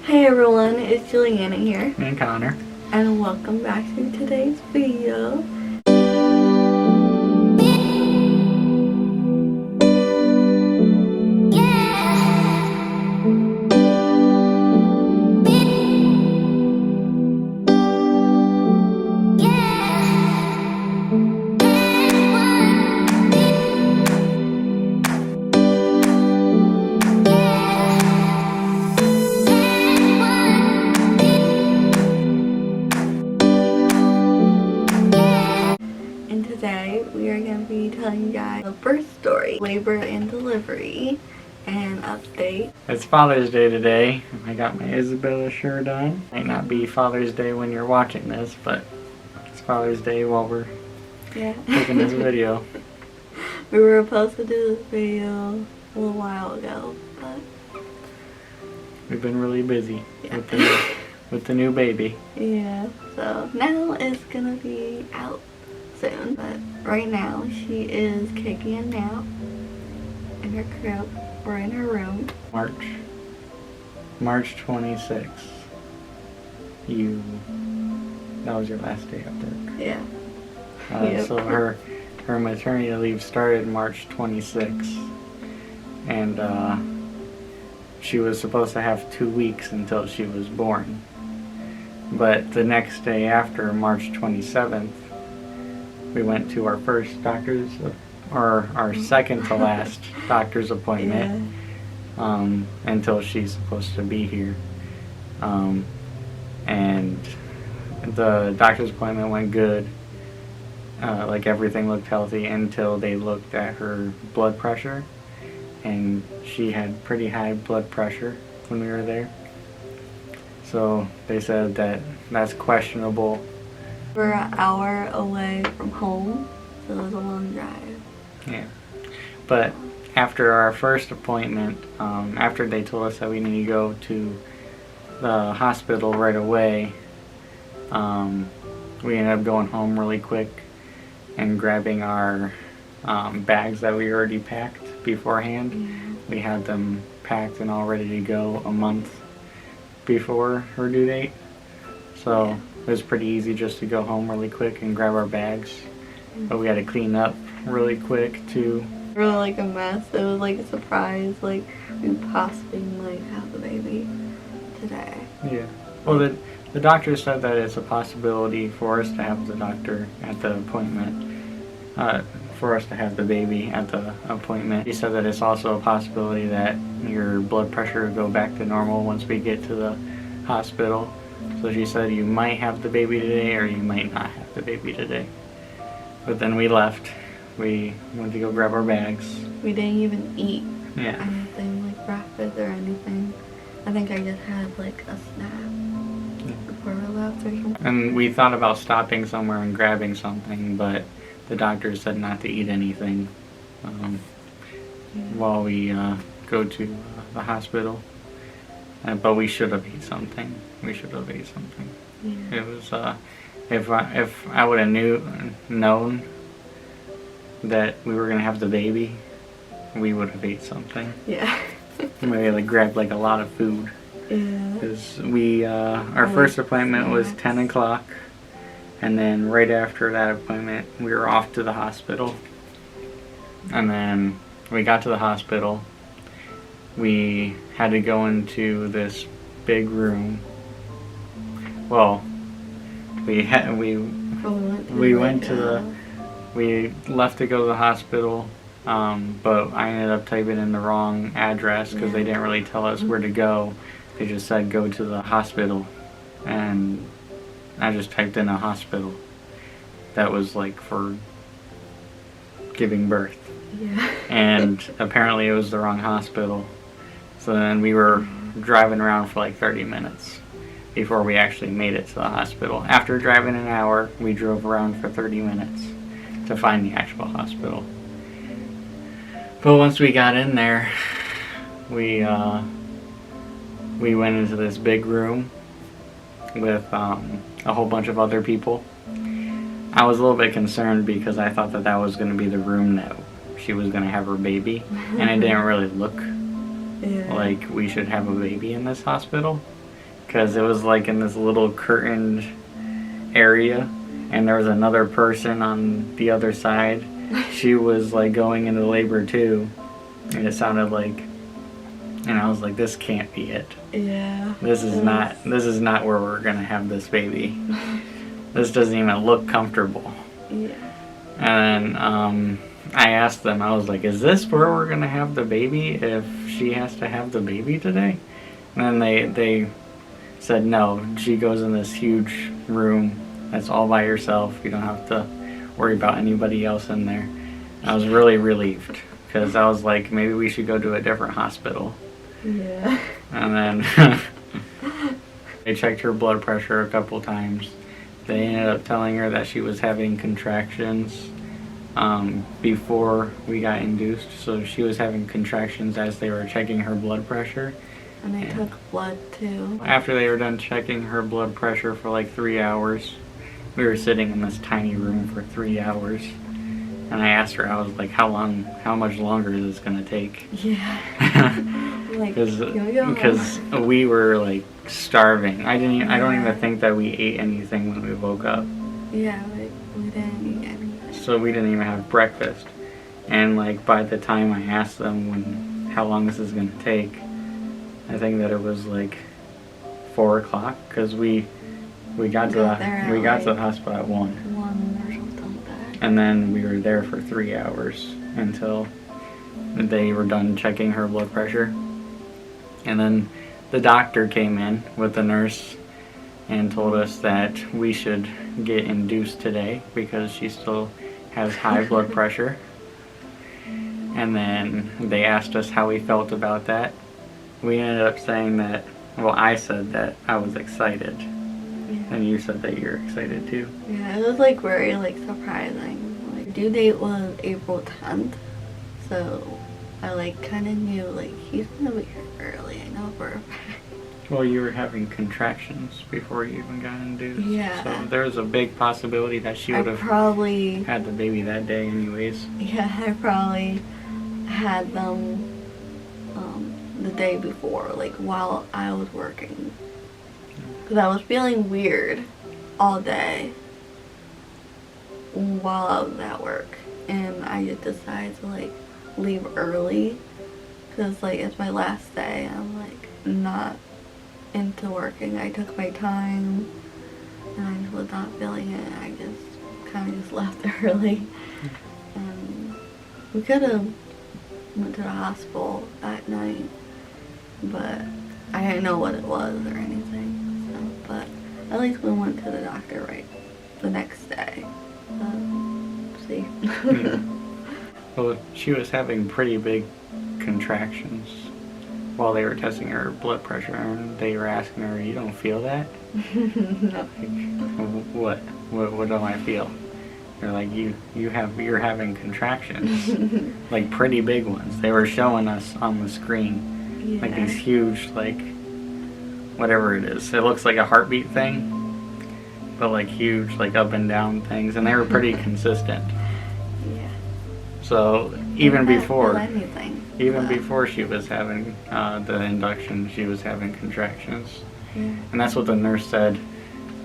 Hey everyone, it's Juliana here. And Konnar. And welcome back to today's video. Today we are going to be telling you guys the birth story, labor and delivery, and update. It's Father's Day today. I got my Isabella shirt on. Might not be Father's Day when you're watching this, but it's Father's Day while we're making this video. We were supposed to do this video a little while ago, but we've been really busy with the new baby. Yeah, so now it's going to be out soon, but right now she is kicking a nap in her crib or in her room. March 26th. That was your last day of work. Yeah. Yep. So her maternity leave started March 26th, and she was supposed to have 2 weeks until she was born. But the next day after, March 27th, we went to our first doctor's, or our second to last doctor's appointment, until she's supposed to be here. And the doctor's appointment went good. Like everything looked healthy until they looked at her blood pressure, and she had pretty high blood pressure when we were there. So they said that that's questionable. We're an hour away from home, so it was a long drive. Yeah, but after our first appointment, after they told us that we need to go to the hospital right away, we ended up going home really quick and grabbing our bags that we already packed beforehand. Yeah. We had them packed and all ready to go a month before her due date, so it was pretty easy just to go home really quick and grab our bags. But we had to clean up really quick too. Really like a mess. It was like a surprise, like we possibly might have the baby today. Yeah. Well, the doctor said that it's a possibility for us to have the doctor at the appointment, for us to have the baby at the appointment. He said that it's also a possibility that your blood pressure will go back to normal once we get to the hospital. So she said you might have the baby today or you might not have the baby today. But then we left. We went to go grab our bags. We didn't even eat anything like breakfast or anything. I think I just had like a snack before we left or something. And we thought about stopping somewhere and grabbing something, but the doctor said not to eat anything while we go to the hospital. But we should have ate something. Yeah. It was if I would have known that we were gonna have the baby, we would have ate something. Yeah. Maybe like grabbed like a lot of food. Yeah. Because we our first appointment was 10 o'clock, and then right after that appointment we were off to the hospital. And then we got to the hospital. We had to go into this big room. Well, we left to go to the hospital, but I ended up typing in the wrong address because they didn't really tell us where to go. They just said go to the hospital, and I just typed in a hospital that was like for giving birth. Yeah. And apparently it was the wrong hospital. So then we were driving around for like 30 minutes before we actually made it to the hospital. After driving an hour, we drove around for 30 minutes to find the actual hospital. But once we got in there, we went into this big room with a whole bunch of other people. I was a little bit concerned because I thought that that was going to be the room that she was going to have her baby, and it didn't really look like we should have a baby in this hospital. because it was like in this little curtained area, and there was another person on the other side. She was like going into labor too, and it sounded like, and I was like, this can't be it. Yeah. This is not where we're gonna have this baby. This doesn't even look comfortable. Yeah. And I asked them, I was like, is this where we're gonna have the baby if she has to have the baby today? And then they said no, she goes in this huge room that's all by herself. You don't have to worry about anybody else in there. I was really relieved, because I was like, maybe we should go to a different hospital. Yeah. And then they checked her blood pressure a couple times. They ended up telling her that she was having contractions before we got induced. So she was having contractions as they were checking her blood pressure. And they took blood too. After they were done checking her blood pressure for like 3 hours, we were sitting in this tiny room for 3 hours. And I asked her, I was like, how much longer is this gonna take? Yeah. Like, because we were like starving. I don't even think that we ate anything when we woke up. Yeah, like we didn't eat anything. So we didn't even have breakfast. And like by the time I asked them how long this is gonna take, I think that it was like 4 o'clock, because we got to the hospital at 1. 1 or something like that. And then we were there for 3 hours until they were done checking her blood pressure. And then the doctor came in with the nurse and told us that we should get induced today because she still has high blood pressure. And then they asked us how we felt about that. We ended up saying that, well, I said that I was excited. Yeah. And you said that you're excited too. Yeah, it was like very like surprising. Like, due date was April 10th. So I like kind of knew like he's gonna be here early. I know for a fact. Well, you were having contractions before you even got induced. Yeah. So there's a big possibility that she would have probably had the baby that day anyways. Yeah, I probably had them the day before, like while I was working. Because I was feeling weird all day while I was at work. And I just decided to like leave early. Because like it's my last day. I'm like not into working. I took my time and I just was not feeling it. I just kind of just left early. And we could have went to the hospital that night, but I didn't know what it was or anything. So, but at least we went to the doctor right the next day. See. Yeah. Well, she was having pretty big contractions while they were testing her blood pressure, and they were asking her, "You don't feel that?" No. Like, what do I feel? They're like, you're having contractions, like pretty big ones. They were showing us on the screen, like these huge, like whatever it is. It looks like a heartbeat thing, but like huge, like up and down things, and they were pretty consistent. Yeah. So even before she was having the induction, she was having contractions, and that's what the nurse said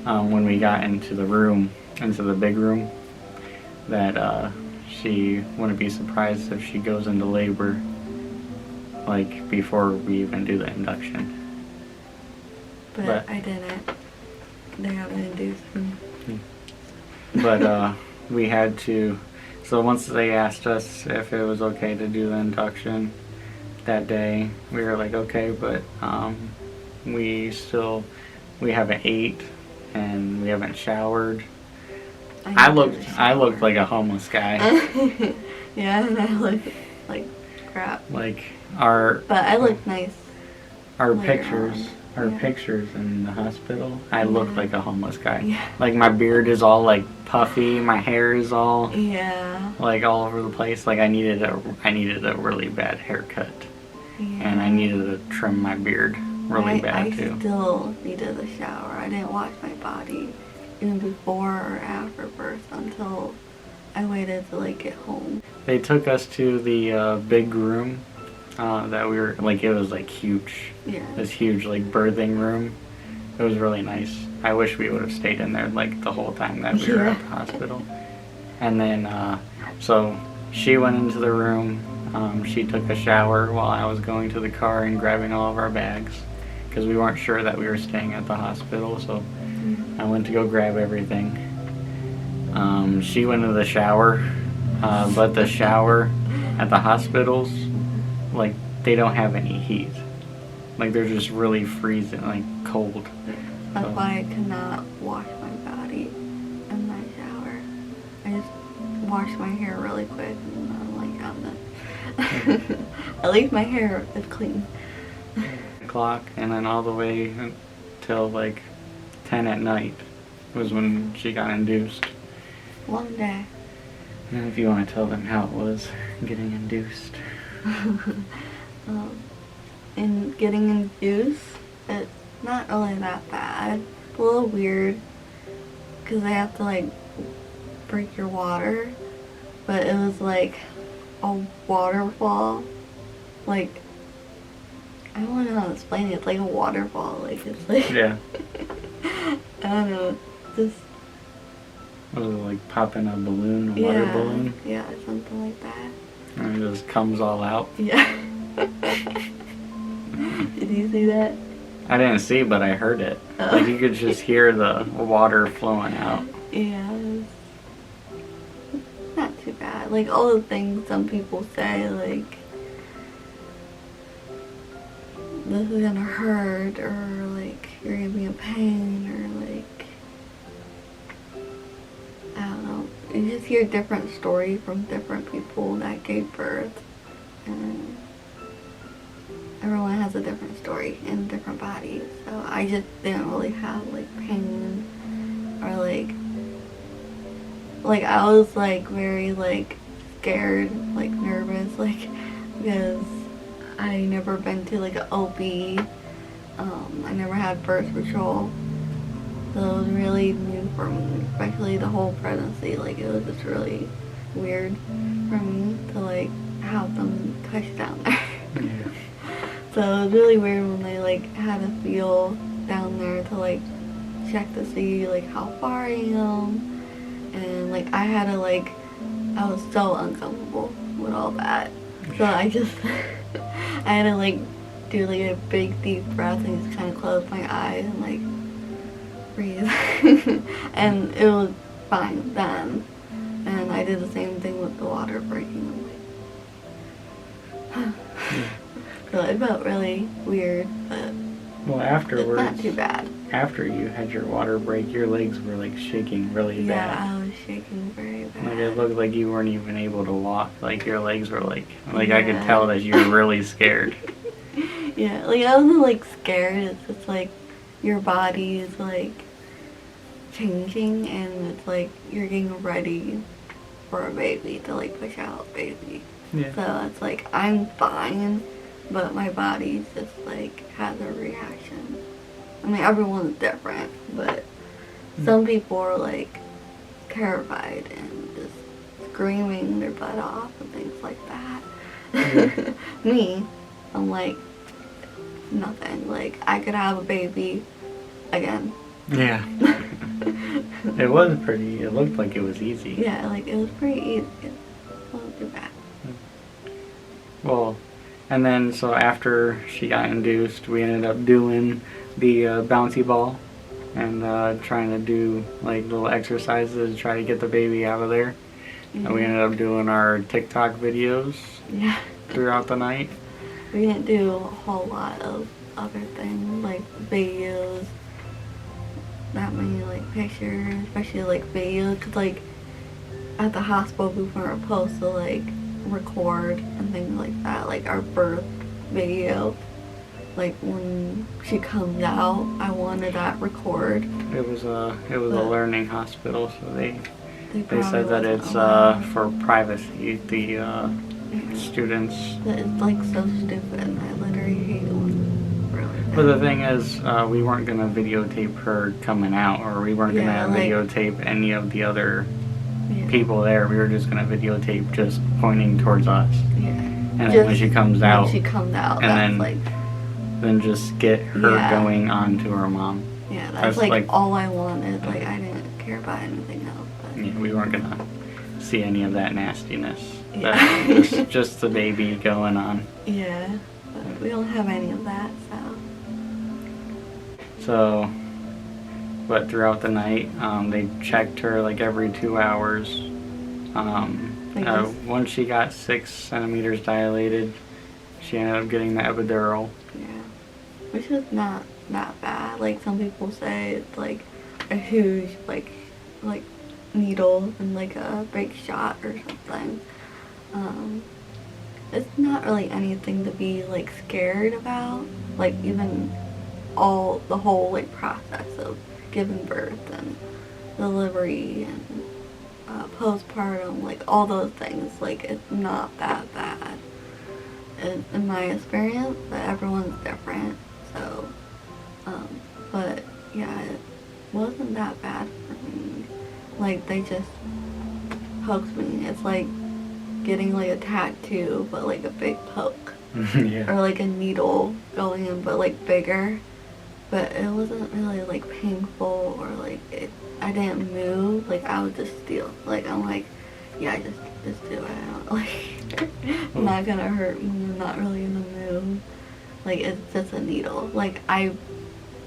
when we got into the big room. That she wouldn't be surprised if she goes into labor like before we even do the induction. But I didn't. They haven't induced me. But we had to, so once they asked us if it was okay to do the induction that day, we were like, okay, but we haven't ate and we haven't showered. I looked like a homeless guy. Yeah, and I looked like crap. But I looked nice. Our pictures in the hospital, I looked like a homeless guy. Yeah. Like my beard is all like puffy, my hair is all like all over the place. Like I needed a really bad haircut, and I needed to trim my beard really bad too. I still needed a shower. I didn't wash my body even before or after birth until I waited to like get home. They took us to the big room that we were like, it was like huge. Yeah. This huge like birthing room, it was really nice. I wish we would have stayed in there like the whole time that we were at the hospital. And then, so she went into the room. She took a shower while I was going to the car and grabbing all of our bags because we weren't sure that we were staying at the hospital. So I went to go grab everything. She went into the shower, but the shower at the hospitals, like, they don't have any heat. Like, they're just really freezing, like, cold. That's why I cannot wash my body in my shower. I just wash my hair really quick and I'm like, I'm done. At least my hair is clean. O'clock, and then all the way till like 10 at night was when she got induced. Long day. And if you want to tell them how it was getting induced. And getting induced, it's not really that bad. It's a little weird because they have to like break your water, but it was like a waterfall. Like, I don't know how to explain it. It's like a waterfall. Like, it's like, Yeah. I don't know. Just, Was it like popping a balloon, a water balloon? Yeah, something like that. And it just comes all out. Yeah. Did you see that? I didn't see, but I heard it. Oh. Like, you could just hear the water flowing out. Yeah. It's not too bad. Like, all the things some people say, like, this is gonna hurt, or like, you're gonna be in pain, or like, I don't know. You just hear different stories from different people that gave birth, and everyone has a different story in different bodies. So I just didn't really have like pain, or like I was like very like scared, like nervous, like, because I never been to like an OB. I never had birth control, so it was really new for me, especially the whole pregnancy. Like, it was just really weird for me to like have them touch down there. Yeah. So it was really weird when they like had a feel down there to like check to see like how far I am, and like I had to like, I was so uncomfortable with all that. So I just I had to like do like a big deep breath and just kind of close my eyes and like breathe. And it was fine then. And I did the same thing with the water breaking. So it felt really weird, but Well, afterwards, it's not too bad. after you had your water break, your legs were like shaking really Yeah, bad. I was shaking very bad. Like, it looked like you weren't even able to walk. Like, your legs were like I could Yeah. tell that you were really scared. Yeah, like I wasn't like scared, it's just like your body is like changing, and it's like you're getting ready for a baby, to like push out a baby. Yeah. So it's like I'm fine, but my body just like has a reaction. I mean, everyone's different, but some people are like terrified and just screaming their butt off and things like that. Yeah. Me, I'm like nothing. Like, I could have a baby again. Yeah. It was pretty, it looked like it was easy. Yeah, like it was pretty easy. It wasn't too bad. Well, and then so after she got induced, we ended up doing the bouncy ball and trying to do like little exercises to try to get the baby out of there. And we ended up doing our TikTok videos Yeah. throughout the night. We didn't do a whole lot of other things, like videos, that many like pictures, especially like videos, cause like at the hospital we weren't supposed to like record and things like that, like our birth video. Like when she comes out, I wanted that record. It was a learning hospital, so they probably said that wasn't it's allowed. for privacy. The students. That it's like so stupid. I literally hate it when really bad. But the thing is, we weren't gonna videotape her coming out, or we weren't Yeah, gonna like- videotape any of the other Yeah. people there. We were just gonna videotape just pointing towards us. Yeah. And then Just when she comes when out, she comes out, and that's then like, then just get her Yeah. going on to her mom. Yeah, that's like all I wanted. Like, I didn't care about anything else. But. Yeah, we weren't gonna see any of that nastiness. Yeah. Just the baby going on. Yeah, but we don't have any of that, So, but throughout the night, they checked her like every 2 hours. Once she got 6 centimeters dilated, she ended up getting the epidural. Yeah, which is not that bad. Like, some people say it's like a huge like needle and like a big shot or something. It's not really anything to be like scared about. Like, even the whole like process of giving birth and delivery and postpartum, like all those things, like it's not that bad in my experience, but everyone's different. So, but yeah, it wasn't that bad for me. Like, they just poked me. It's like getting like a tattoo, but like a big poke. Yeah. Or like a needle going in, but like bigger. But it wasn't really like painful, or like I didn't move. Like, I was just still. Like, I'm like, yeah, just do it. I don't, like, I'm not gonna hurt me. I'm not really gonna move. Like, it's just a needle. Like, I've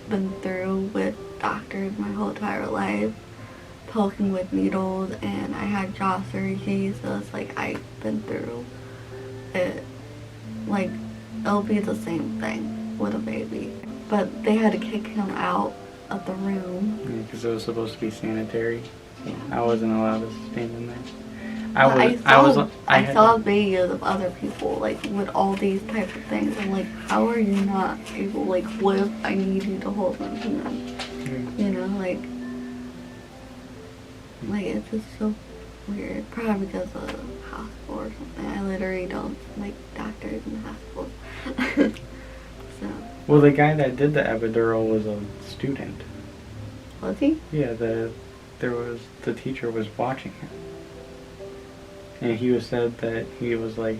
been through with doctors my whole entire life, poking with needles, and I had jaw surgery, so it's like I've been through it. Like, it'll be the same thing with a baby. But they had to kick him out of the room. Because it was supposed to be sanitary. So I wasn't allowed to stand in there. I saw videos of other people, like, with all these types of things. I'm like, how are you not able, like, what if I need you to hold my hand? You know, like, it's just so weird. Probably because of hospital or something. I literally don't like doctors in hospitals. So. Well, the guy that did the epidural was a student. Was he? Yeah, the teacher was watching him. And he said that he was like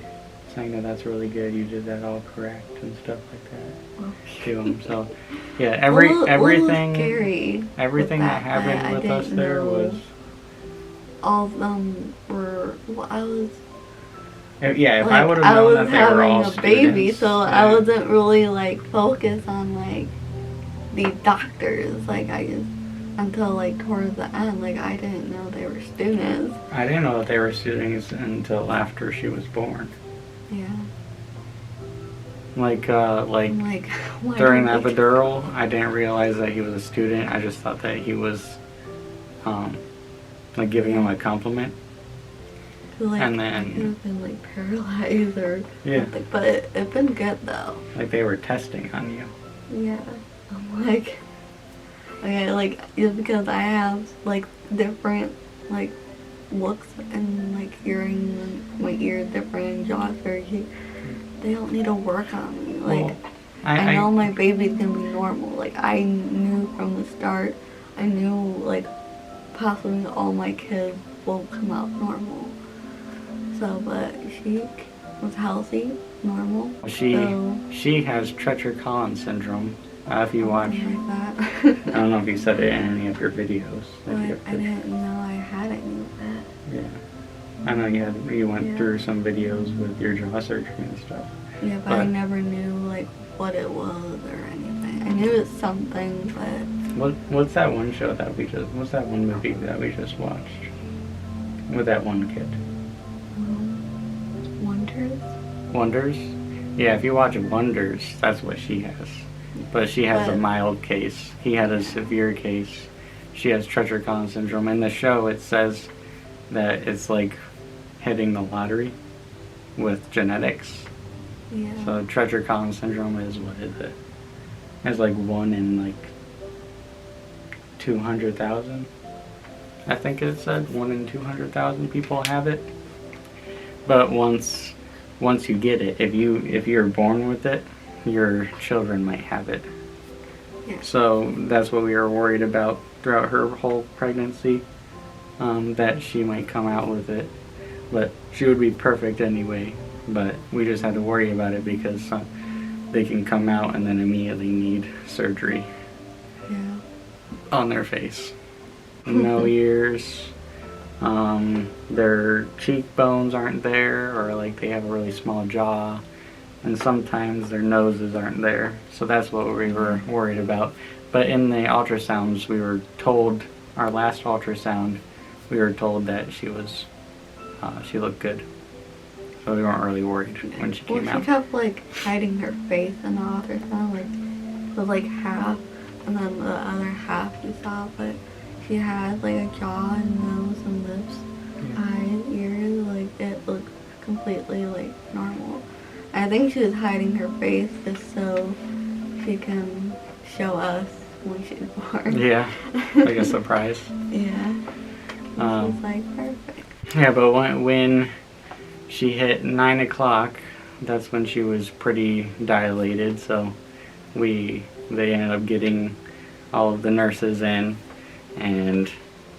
saying that that's really good, you did that all correct and stuff like that. Okay. To him. So yeah, everything scary everything that happened with us there was all of them were I was yeah, if like, I would have known that they were all students. I was having a baby, so yeah. I wasn't really like focused on like the doctors. Like, I just, until like towards the end, like, I didn't know they were students. I didn't know that they were students until after she was born. Yeah. Like during the epidural, I didn't realize that he was a student. I just thought that he was like giving him a compliment. Like, and then I could have been like paralyzed or something, but it's been good though. Like, they were testing on you. Yeah. I'm like, okay, like, just because I have like different like looks and like hearing, and my ears different, jaw surgery, they don't need to work on me. Like, well, I know my baby's gonna be normal. Like, I knew from the start. I knew like possibly all my kids will come out normal. So, but she was healthy, normal. She has Treacher-Collins syndrome. If you watch, like that. I don't know if you said it in any of your videos. I didn't know I had any of that. Yeah, I know you went through some videos with your jaw surgery and stuff. Yeah, but I never knew like what it was or anything. I knew it's something, but what's that one show that what's that one movie that we just watched with that one kid? Wonders? Yeah, if you watch Wonders, that's what she has. But she has a mild case. He had a severe case. She has Treacher-Collins syndrome. In the show, it says that it's like hitting the lottery with genetics. Yeah. So Treacher-Collins syndrome is, what is it? It's like 1 in like 200,000. I think it said 1 in 200,000 people have it. But once you get it, if you're born with it, your children might have it. Yeah. So that's what we were worried about throughout her whole pregnancy, that she might come out with it. But she would be perfect anyway. But we just had to worry about it because they can come out and then immediately need surgery. Yeah. on their face. No ears. Their cheekbones aren't there, or like they have a really small jaw, and sometimes their noses aren't there. So that's what we were worried about. But in the ultrasounds, we were told, our last ultrasound, we were told that she looked good. So we weren't really worried when she came out. She kept like hiding her face in the ultrasound, like it was like half, and then the other half you saw, but she had like a jaw and nose and lips, eyes, ears, like it looked completely like normal. I think she was hiding her face just so she can show us when she's born. Yeah, like a surprise. Yeah. She's like perfect. Yeah, but when she hit 9 o'clock, that's when she was pretty dilated, so they ended up getting all of the nurses in, and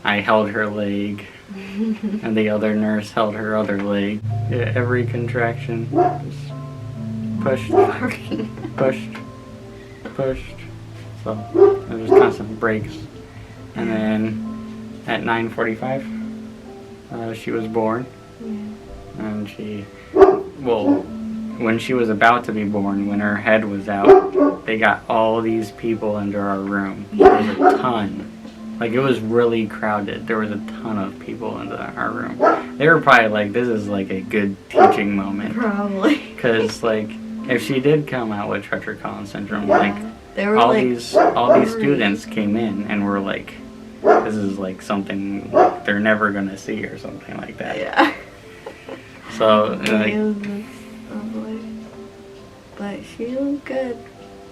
I held her leg, and the other nurse held her other leg. Yeah, every contraction was pushed, pushed. So there was constant breaks. And then at 9:45, she was born. And when she was about to be born, when her head was out, they got all these people into our room. There was a ton. Like, it was really crowded. There was a ton of people into our room. They were probably like, this is like a good teaching moment. Probably. Because, like, if she did come out with Treacher-Collins syndrome, like, were all these students came in and were like, this is like something like they're never going to see or something like that. Yeah. So, it was just lovely. But she was good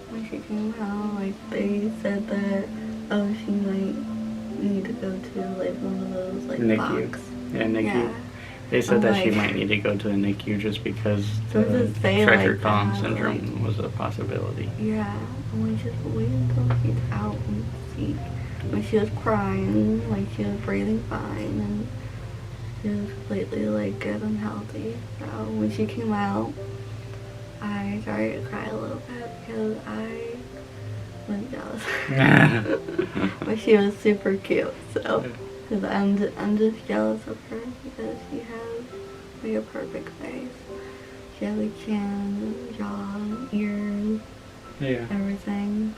when she came out. Like, they said that, she might need to go to, like, one of those, like, NICU. box. Yeah, NICU. Yeah. They said that she might need to go to the NICU just because Treacher-Collins syndrome was a possibility. Yeah, and we just waited until she's out and see. When she was crying, like, she was breathing fine, and she was completely, like, good and healthy. So when she came out, I started to cry a little bit because I was jealous. But she was super cute, so because I'm just jealous of her because she has like a perfect face. She has a chin, jaw, ears, everything.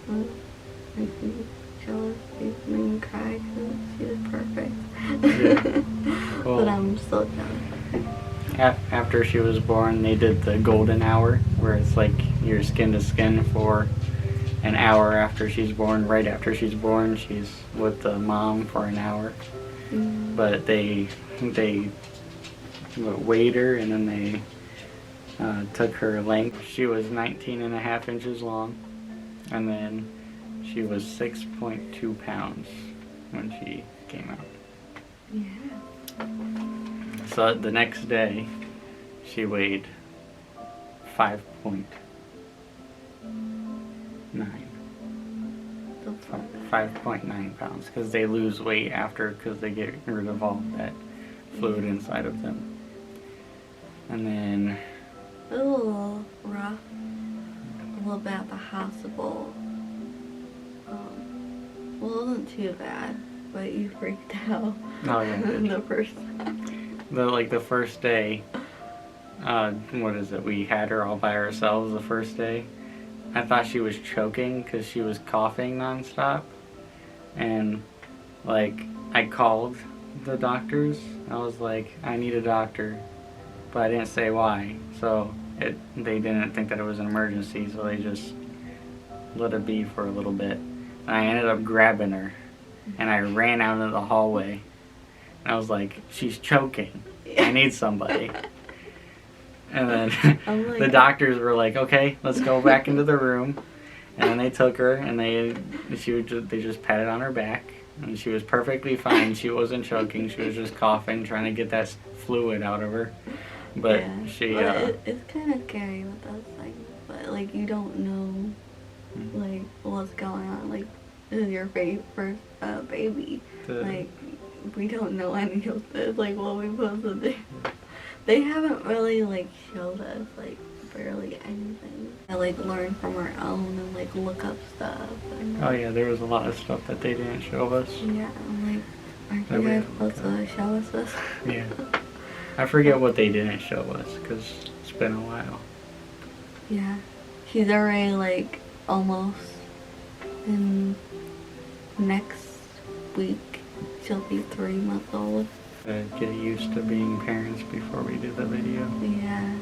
So, makes me jealous. She made me cry because she was perfect. Yeah. Well, but I'm still jealous. After she was born, they did the golden hour, where it's like you're skin to skin for an hour after she's born. Right after she's born, she's with the mom for an hour. But they weighed her, and then they took her length. She was 19.5 inches long, and then she was 6.2 pounds when she came out. Yeah. So the next day, she weighed 5.9. 5.9 pounds, because they lose weight after, because they get rid of all that fluid inside of them. And then it was a little rough, a little bit at the hospital. Well, it wasn't too bad, but you freaked out. Oh yeah. The first time. The first day, what is it? We had her all by ourselves the first day. I thought she was choking because she was coughing nonstop, and like I called the doctors. I was like, I need a doctor, but I didn't say why. So they didn't think that it was an emergency, so they just let it be for a little bit. And I ended up grabbing her, and I ran out into the hallway. And I was like, she's choking. I need somebody. And then the doctors were like, okay, let's go back into the room. And then they took her, and they just patted on her back. And she was perfectly fine. She wasn't choking. She was just coughing, trying to get that fluid out of her. But yeah. It's kind of scary with those things. But, like, you don't know, like, what's going on. Like, this is your first baby. Like, we don't know any of this. Like, what we supposed to do. They haven't really, like, showed us, like, barely anything. I like learn from our own and like look up stuff. And, Oh yeah, there was a lot of stuff that they didn't show us. yeah, I'm like, aren't That you we guys haven't supposed to show us this? Yeah. I forget what they didn't show us because it's been a while. Yeah. She's already like almost in next week. She'll be 3 months old. Get used to being parents before we do the video. Yeah.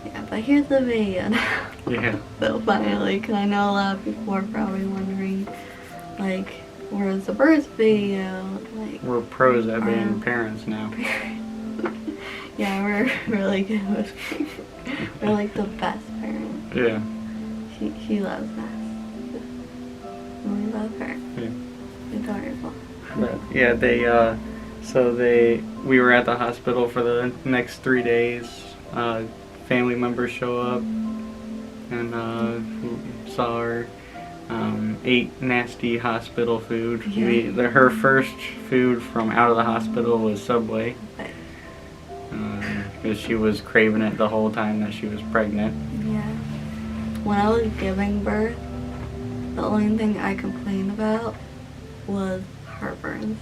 Yeah, but here's the video now. Yeah. So finally, because I know a lot of people are probably wondering, like, where's the birth video? Like, We're pros at being parents now. yeah, we're really good with we're like the best parents. Yeah. She loves us. And we love her. Yeah. Adorable. But yeah, we were at the hospital for the next 3 days. Family members show up and saw her. Ate nasty hospital food. Yeah. Her first food from out of the hospital was Subway. Because she was craving it the whole time that she was pregnant. Yeah. When I was giving birth, the only thing I complained about was heartburns.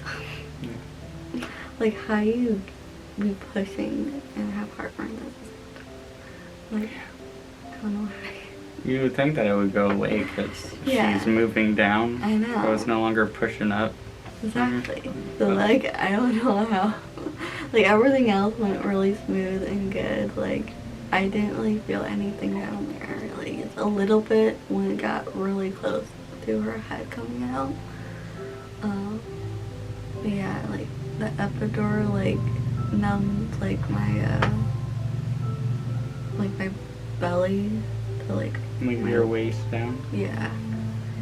Yeah. Like, how you be pushing and have heartburn? Like, I don't know why. You would think that it would go away because Yeah. she's moving down. I know. So it's no longer pushing up. Exactly. So, like, I don't know how. Like, everything else went really smooth and good. Like, I didn't really feel anything down there. Like, it's a little bit when it got really close to her head coming out. But yeah, like, the epidural, like, numbed, like, my belly to, like, Move your waist down. yeah.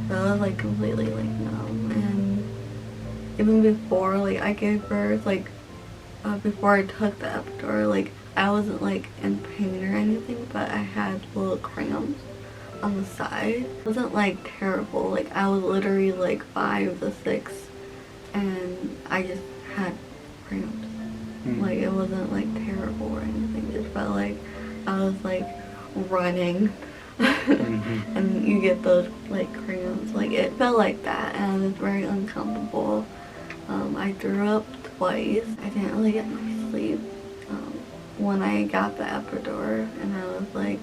So I was like completely like numb, and even before like I gave birth, like before I took the epidural, like I wasn't like in pain or anything, but I had little cramps on the side. It wasn't like terrible. Like I was literally like 5 to 6, and I just had cramps. Like it wasn't like terrible or anything. It just felt like I was like running. And you get those like cramps, like it felt like that, and it was very uncomfortable. I threw up twice. I didn't really get my sleep when I got the epidural, and I was like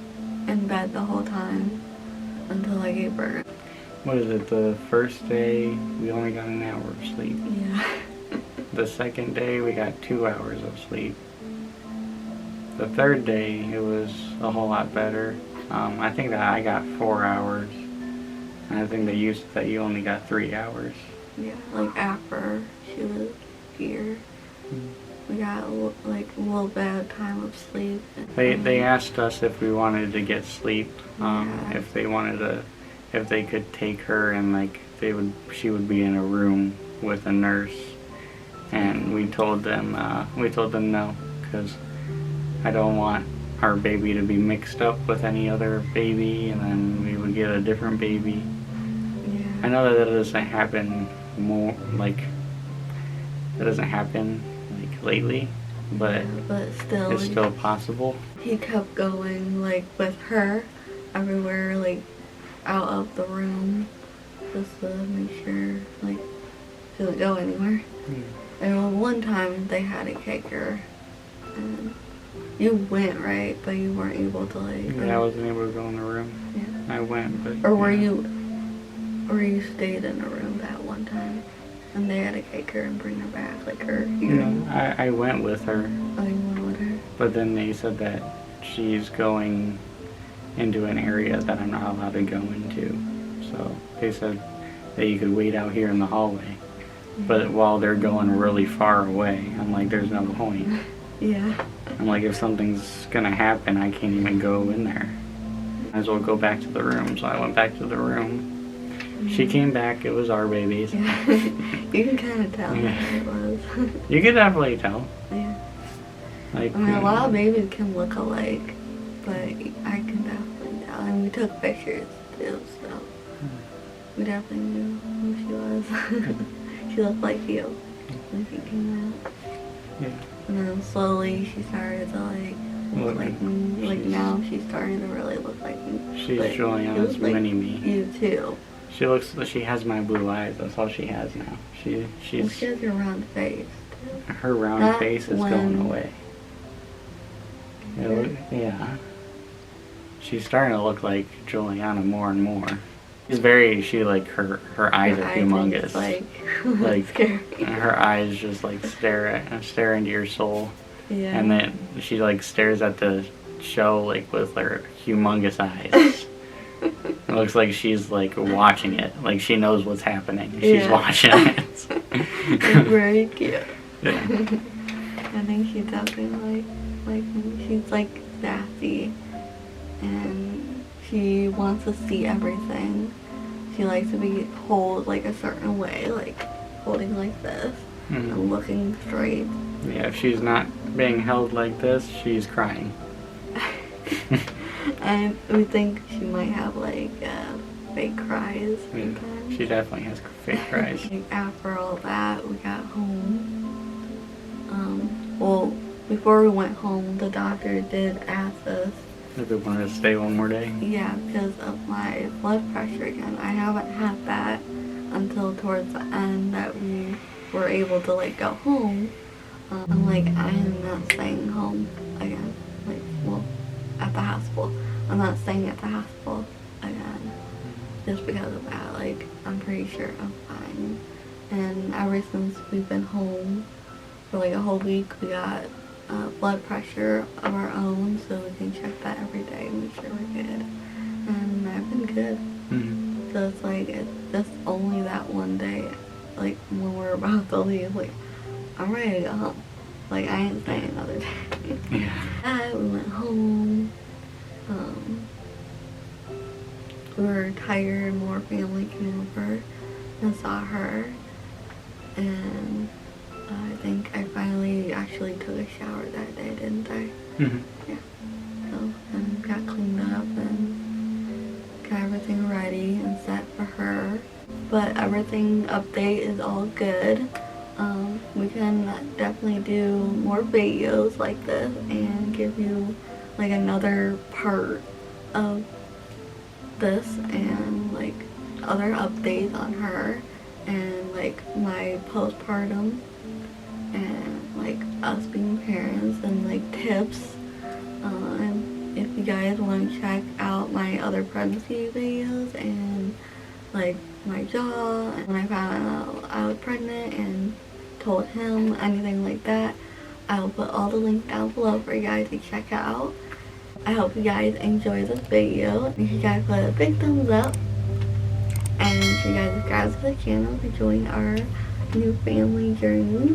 in bed the whole time until I gave birth. What is it? The first day we only got an hour of sleep. Yeah. The second day we got 2 hours of sleep. The third day it was a whole lot better. I think that I got 4 hours, and I think they used that you only got 3 hours. Yeah, like after she was here, we got like a little bit of time of sleep. They asked us if we wanted to get sleep, Yeah. if they could take her and like she would be in a room with a nurse, and we told them no, because I don't want our baby to be mixed up with any other baby, and then we would get a different baby. Yeah. I know that doesn't happen lately, but still, it's still possible. He kept going like with her everywhere, like out of the room, just to make sure like she didn't go anywhere. And one time they had a kicker, and you went, right? But you weren't able to like. Yeah, I wasn't able to go in the room. Yeah. I went, but. Or were yeah. you stayed in the room that one time, and they had to take her and bring her back, like her. No, I went with her. Oh, you went with her. But then they said that she's going into an area that I'm not allowed to go into. So they said that you could wait out here in the hallway. But while they're going really far away, I'm like, there's no point. Yeah. I'm like, if something's gonna happen, I can't even go in there. Might as well go back to the room. So I went back to the room. She came back. It was our babies. Yeah. You can kind of tell Yeah. what it was. You could definitely tell. Yeah. Like, I mean, a lot of babies can look alike, but I can definitely tell. And we took pictures too, so we definitely knew who she was. She looked like you when she came out. Yeah. And then slowly she started to like like me. Like now she's starting to really look like me. She's But Juliana's she looks like mini-me. You too. She has my blue eyes. That's all she has now. Well, she has your round face. Her round Not face is when- going away. Yeah. She's starting to look like Juliana more and more. Her eyes Her are eyes humongous. just, like Like, scary. her eyes just like stare into your soul. Yeah. And then she like stares at the show like with her humongous eyes. It looks like she's like watching it. Like she knows what's happening. She's Yeah. watching it. It's very cute. Yeah. I think she's definitely like me. She's like sassy, and she wants to see everything. She likes to be held like a certain way, like holding like this Mhm. and looking straight. Yeah, if she's not being held like this, she's crying. And we think she might have like fake cries Yeah, sometimes. she definitely has fake cries. Like, after all that, we got home. Well, before we went home, the doctor did ask us, If we wanted to stay one more day. yeah, because of my blood pressure again. I haven't had that until towards the end that we were able to like go home. I'm like, I am not staying home again. Like, well, at the hospital. I'm not staying at the hospital again. Just because of that. Like, I'm pretty sure I'm fine. And ever since we've been home for like a whole week, we got blood pressure of our own, so we can check that every day and make sure we're good. And I've been good. Mm-hmm. So it's like, it's just only that one day, like when we're about to leave, like, I'm ready to go home. Like, I ain't staying another day. Yeah. We went home. We were tired, more family came over and saw her. And I think I finally actually took a shower that day, didn't I? Mm-hmm. Yeah. So, and got cleaned up and got everything ready and set for her. But everything update is all good. We can definitely do more videos like this and give you like another part of this and like other updates on her and like my postpartum and like us being parents and like tips. And if you guys want to check out my other pregnancy videos and like my jaw and when I found out I was pregnant and told him anything like that, I will put all the links down below for you guys to check out. I hope you guys enjoy this video. Make sure you guys put a big thumbs up and make sure you guys subscribe to the channel to join our new family journey.